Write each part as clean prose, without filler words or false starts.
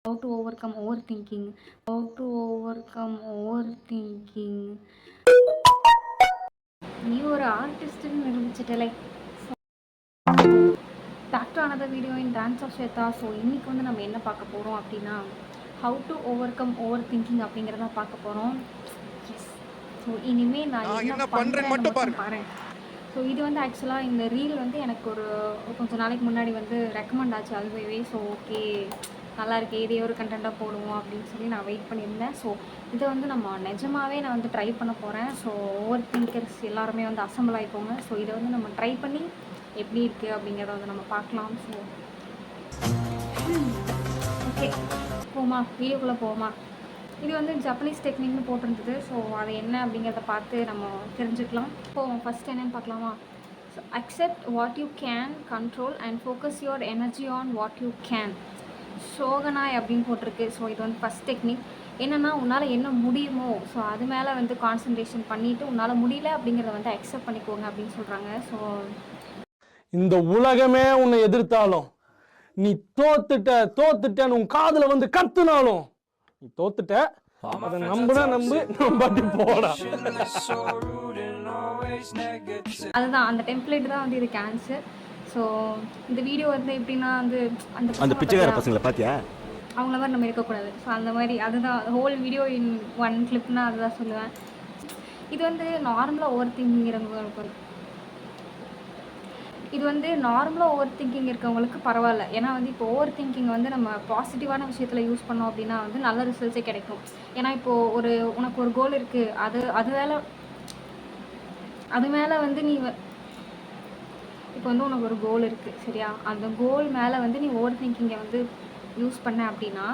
How to overcome overthinking. How to overcome overthinking. நீ ஒரு ஆர்டிஸ்ட்னு நிரூபிச்சிட்டலை. Back to another video in dance of Shweta. So இன்றைக்கி வந்து நம்ம என்ன பார்க்க போகிறோம் அப்படின்னா how to overcome overthinking அப்படிங்கிறத பார்க்க போகிறோம். எஸ். ஸோ இனிமேல் நான் என்ன பண்ணுறேன்னு மட்டும் பாருங்க. ஸோ இது வந்து ஆக்சுவலாக இந்த ரீல் வந்து எனக்கு ஒரு கொஞ்சம் நாளைக்கு முன்னாடி வந்து ரெக்கமெண்ட் ஆச்சு அதுவே. ஸோ ஓகே நல்லா இருக்கு, இதே ஒரு கண்டென்ட்டாக போடுவோம் அப்படின்னு சொல்லி நான் வெயிட் பண்ணியிருந்தேன். ஸோ இதை வந்து நம்ம நிஜமாகவே நான் வந்து ட்ரை பண்ண போகிறேன். ஸோ ஓவர் திங்கர்ஸ் எல்லாருமே வந்து அசம்பிள் ஆகிக்கோங்க. ஸோ இதை வந்து நம்ம ட்ரை பண்ணி எப்படி இருக்குது அப்படிங்கிறத வந்து நம்ம பார்க்கலாம். ஸோ ஓகே போமா, வீடியோக்குள்ளே போமா. இது வந்து ஜப்பனீஸ் டெக்னிக்னு போட்டிருந்தது. ஸோ அது என்ன அப்படிங்கிறத பார்த்து நம்ம தெரிஞ்சுக்கலாம். போவோம். ஃபஸ்ட் என்னென்னு பார்க்கலாமா? So accept what you can control and focus your energy on what you can. ஷோகனாய் அப்படின்னு போட்டிருக்கு. ஸோ இது வந்து ஃபஸ்ட் டெக்னிக். என்னென்னா உன்னால் என்ன முடியுமோ ஸோ அது மேலே வந்து கான்சன்ட்ரேஷன் பண்ணிவிட்டு உன்னால் முடியல அப்படிங்கிறத வந்து அக்செப்ட் பண்ணிக்கோங்க அப்படின்னு சொல்கிறாங்க. ஸோ இந்த உலகமே உன்னை எதிர்த்தாலும் நீ தோத்துட்டன்னு உன் காதுல வந்து கத்துனாலும் நீ தோத்துட்ட. அதை நம்புனா நம்பாட்டி போடா. அதுதான் அந்த டெம்ப்ளேட் தான் வந்து இதுக்கு ஆன்சர். ஸோ இந்த வீடியோ வந்து எப்படின்னா வந்து அந்த பிச்சைக்கார பசங்களை பார்த்தியா, அவங்கள மாதிரி நம்ம இருக்கக்கூடாது. ஸோ அந்த மாதிரி அதுதான் ஹோல் வீடியோ இன் ஒன் கிளிப்னா அதுதான் சொல்லுவேன். இது வந்து நார்மலாக ஓவர் திங்கிங்கிறவங்களுக்கு ஓவர் திங்கிங் இருக்கவங்களுக்கு பரவாயில்ல. ஏன்னா வந்து இப்போ ஓவர் திங்கிங் வந்து நம்ம பாசிட்டிவான விஷயத்தில் யூஸ் பண்ணோம் அப்படின்னா வந்து நல்ல ரிசல்ட்ஸே கிடைக்கும். ஏன்னா இப்போது உனக்கு ஒரு கோல் இருக்குது, அது மேலே வந்து நீ இப்போ வந்து உனக்கு ஒரு கோல் இருக்குது சரியா, அந்த கோல் மேலே வந்து நீ ஓவர் திங்கிங்கை வந்து யூஸ் பண்ண அப்படின்னா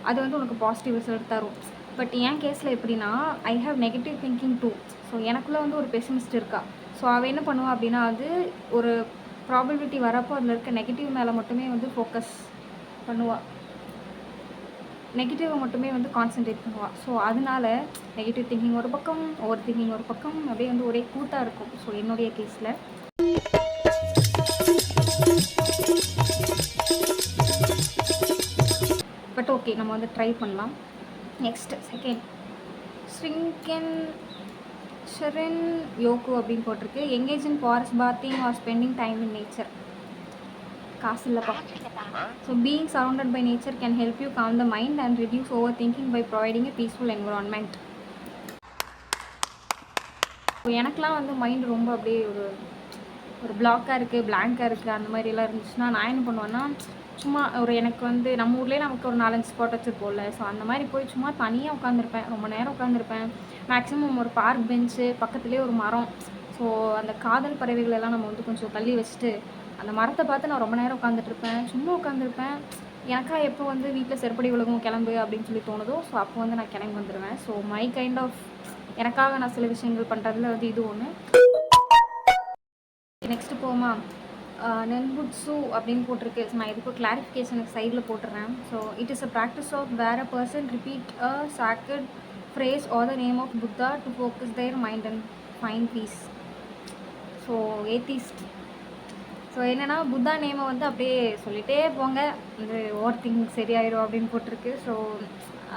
அது வந்து உனக்கு பாசிட்டிவ் ரிசல்ட் தரும். பட் என் கேஸில் எப்படின்னா I have negative thinking too. So எனக்குள்ளே வந்து ஒரு பெசிமிஸ்ட் இருக்கா. ஸோ அவள் என்ன பண்ணுவாள் அப்படின்னா வந்து ஒரு ப்ராபபிலிட்டி வரப்போ அதில் இருக்க நெகட்டிவ் மேலே மட்டுமே வந்து ஃபோக்கஸ் பண்ணுவாள், நெகட்டிவை மட்டுமே வந்து கான்சென்ட்ரேட் பண்ணுவாள். ஸோ அதனால நெகட்டிவ் திங்கிங் ஒரு பக்கம், ஓவர் திங்கிங் ஒரு பக்கம், அப்படியே வந்து ஒரே கூட்டாக இருக்கும். ஸோ என்னுடைய கேஸில் பட் ஓகே நம்ம வந்து ட்ரை பண்ணலாம். நெக்ஸ்ட் செகண்ட் ஷெரின் யோகு அப்படின்னு போட்டிருக்கு. Engage in forest bathing or spending time in nature. காசு இல்லைப்பா. So being surrounded by nature can help you calm the mind and reduce overthinking by providing a peaceful environment. So எனக்கெலாம் வந்து mind ரொம்ப அப்படியே ஒரு பிளாக்காக இருக்குது, பிளாங்காக இருக்குது, அந்த மாதிரிலாம் இருந்துச்சுன்னா நான் என்ன பண்ணுவேன்னா சும்மா எனக்கு வந்து நம்ம ஊர்லேயே நமக்கு ஒரு 4-5 ஸ்பாட் வச்சுருப்போம்ல. ஸோ அந்த மாதிரி போய் சும்மா தனியாக உட்காந்துருப்பேன், ரொம்ப நேரம் உட்காந்துருப்பேன். மேக்ஸிமம் ஒரு பார்க் பெஞ்சு பக்கத்துலேயே ஒரு மரம். ஸோ அந்த காதல் பறவைகளெல்லாம் நம்ம வந்து கொஞ்சம் தள்ளி வச்சுட்டு அந்த மரத்தை பார்த்து நான் ரொம்ப நேரம் உட்காந்துட்ருப்பேன், சும்மா உட்காந்துருப்பேன். எனக்கா எப்போ வந்து வீட்டில் செருப்படி விலகும் கிளம்பு அப்படின்னு சொல்லி தோணுதோ ஸோ அப்போ வந்து நான் கிளம்பி வந்துடுவேன். ஸோ மை கைண்ட் ஆஃப் எனக்காக நான் சில விஷயங்கள் பண்ணுறதுல வந்து இது ஒன்று. நெக்ஸ்ட்டு போமா நென்புட்ஸு அப்படின்னு போட்டிருக்கு. நான் இதுக்கு கிளாரிஃபிகேஷனுக்கு சைடில் போட்டுறேன். So it is a practice of where a person repeat a sacred phrase or the name of Buddha to focus their mind and find peace. So atheist. So என்னென்னா புத்தா நேமை வந்து அப்படியே சொல்லிகிட்டே போங்க, இது ஓவர் திங்க் சரியாயிடும் அப்படின்னு போட்டிருக்கு. ஸோ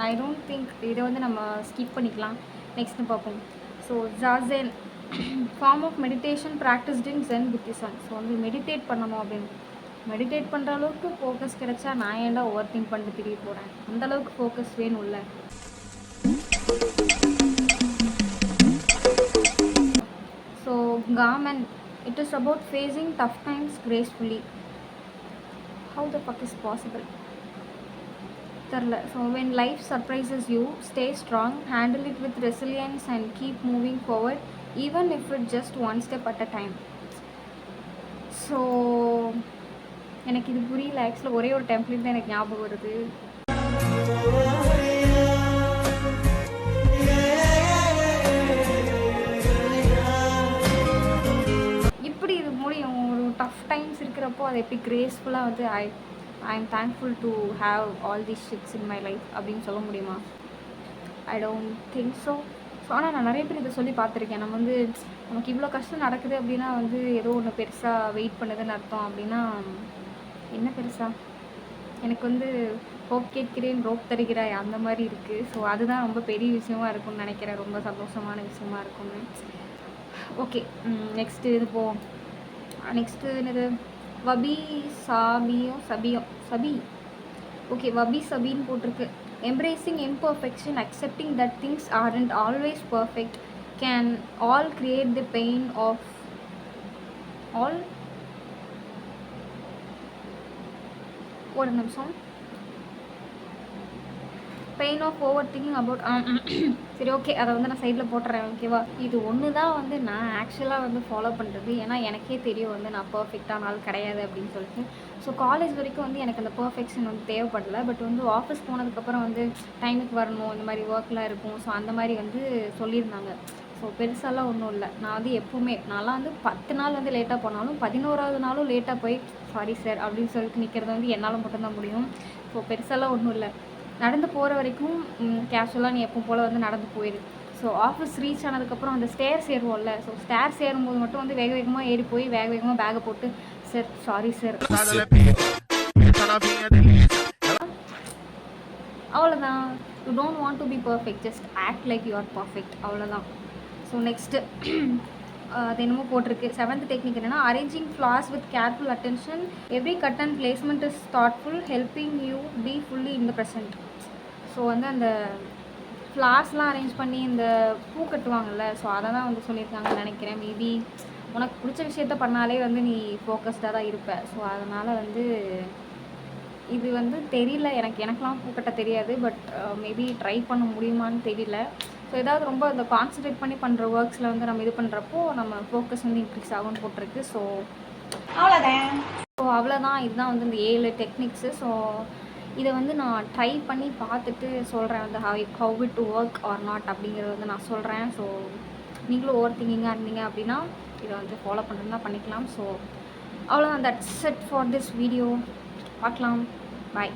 ஐ டோன்ட் திங்க் இதை வந்து நம்ம ஸ்கிப் பண்ணிக்கலாம். நெக்ஸ்ட்டு பார்ப்போம். So zazen form of meditation practised in Zen Buddhism. So வந்து மெடிடேட் பண்ணணும் அப்படின்னு மெடிடேட் பண்ணுற அளவுக்கு ஃபோக்கஸ் கிடைச்சா நான் ஏன்டா ஓவர் திங்க் பண்ணிட்டு திரிய போகிறேன், அந்தளவுக்கு ஃபோக்கஸ் வேணும்ல. ஸோ காமன் it is about facing tough times gracefully. How the fuck is possible தெரில. So when life surprises you stay strong, handle it with resilience and keep moving forward even if it just one step at a time. So எனக்கு இது புரியல. ஆக்சுவலாக ஒரே ஒரு template தான் எனக்கு ஞாபகம் வருது. இப்படி இது முடியும் ஒரு டஃப் டைம்ஸ் இருக்கிறப்போ அதை எப்படி கிரேஸ்ஃபுல்லாக வந்து I am thankful to have all these ஷிட்ஸ் in my life அப்படின்னு சொல்ல முடியுமா? I don't think so. So ஆனால் நான் நிறைய பேர் இதை சொல்லி பார்த்துருக்கேன். நம்ம வந்து நமக்கு இவ்வளோ கஷ்டம் நடக்குது அப்படின்னா வந்து ஏதோ ஒன்று பெருசாக வெயிட் பண்ணுதுன்னு அர்த்தம். அப்படின்னா என்ன பெருசாக எனக்கு வந்து ஹோப் கேட்கிறேன் ரோப் தருகிறாய் அந்த மாதிரி இருக்குது. ஸோ அதுதான் ரொம்ப பெரிய விஷயமா இருக்கும்னு நினைக்கிறேன். ரொம்ப சந்தோஷமான விஷயமா இருக்கும்னு. ஓகே, நெக்ஸ்ட்டு இது போவோம். நெக்ஸ்ட்டு என்னது, வபி சாபியோ சபியோ சபி. ஓகே, வபி சபின்னு போட்டிருக்கு. Embracing imperfection, accepting that things aren't always perfect can all create the pain of all. ஒரு நிமிஷம். Pain of overthinking about. சரி, ஓகே, அதை வந்து நான் சைடில் போட்டுறேன். ஓகேவா, இது ஒன்று தான் வந்து நான் ஆக்சுவலாக வந்து ஃபாலோ பண்ணுறது. ஏன்னா எனக்கே தெரியும் வந்து நான் பர்ஃபெக்டான ஆள் கிடையாது அப்படின்னு சொல்லிட்டு. ஸோ காலேஜ் வரைக்கும் வந்து எனக்கு அந்த பர்ஃபெக்ஷன் வந்து தேவைப்படலை. பட் வந்து ஆஃபீஸ் போனதுக்கப்புறம் வந்து டைமுக்கு வரணும், இந்த மாதிரி ஒர்க்லாம் இருக்கும். ஸோ அந்த மாதிரி வந்து சொல்லியிருந்தாங்க. ஸோ பெருசாலாம் ஒன்றும் இல்லை. நான் வந்து எப்போவுமே நான்லாம் வந்து 10 நாள் வந்து லேட்டாக போனாலும் 11வது நாளும் லேட்டாக போய் சாரி சார் அப்படின்னு சொல்லிட்டு நிற்கிறது வந்து என்னால் மட்டும்தான் முடியும். ஸோ பெருசாலாம் ஒன்றும் இல்லை. நடந்து போகிற வரைக்கும் கேஷுவலாக நீ எப்போ போல் வந்து நடந்து போயிடு. ஸோ ஆஃபீஸ் ரீச் ஆனதுக்கப்புறம் அந்த ஸ்டேர்ஸ் ஏறுவோம்ல, ஸோ ஸ்டேர்ஸ் ஏறும்போது மட்டும் வந்து வேக வேகமாக ஏறி போய் வேக வேகமாக பேக்கை போட்டு சார் சாரி சார், அவ்வளோதான். You don't want to be perfect, just act like you are perfect, அவ்வளோதான். ஸோ நெக்ஸ்ட்டு அது என்னமோ போட்டிருக்கு. 7th டெக்னிக் என்னென்னா, arranging flowers with careful attention, every cut and placement is thoughtful, helping you be fully in the present. So வந்து அந்த ஃப்ளார்ஸ்லாம் arrange பண்ணி இந்த பூ கட்டுவாங்கள்ல, ஸோ அதை தான் வந்து சொல்லியிருக்காங்கன்னு நினைக்கிறேன். மேபி உனக்கு பிடிச்ச விஷயத்த பண்ணாலே வந்து நீ ஃபோக்கஸ்டாக தான் இருப்ப. ஸோ அதனால் வந்து இது வந்து தெரியல, எனக்கெலாம் பூ கட்ட தெரியாது. பட் மேபி ட்ரை பண்ண முடியுமான்னு தெரியல. ஸோ ஏதாவது ரொம்ப இந்த கான்சன்ட்ரேட் பண்ணி பண்ணுற ஒர்க்ஸில் வந்து நம்ம இது பண்ணுறப்போ நம்ம ஃபோக்கஸ் வந்து இன்க்ரீஸ் ஆகும்னு போட்டிருக்கு. ஸோ அவ்வளோதான். இதுதான் வந்து இந்த 7 டெக்னிக்ஸு. ஸோ இதை வந்து நான் ட்ரை பண்ணி பார்த்துட்டு சொல்கிறேன் வந்து how it to work or not அப்படிங்கிறத வந்து நான் சொல்கிறேன். ஸோ நீங்களும் ஓவர் திங்கிங்காக இருந்தீங்க அப்படின்னா இதை வந்து ஃபாலோ பண்ணுறதுனா பண்ணிக்கலாம். ஸோ அவ்வளோதான். That's it for this video. பார்க்கலாம். பாய்.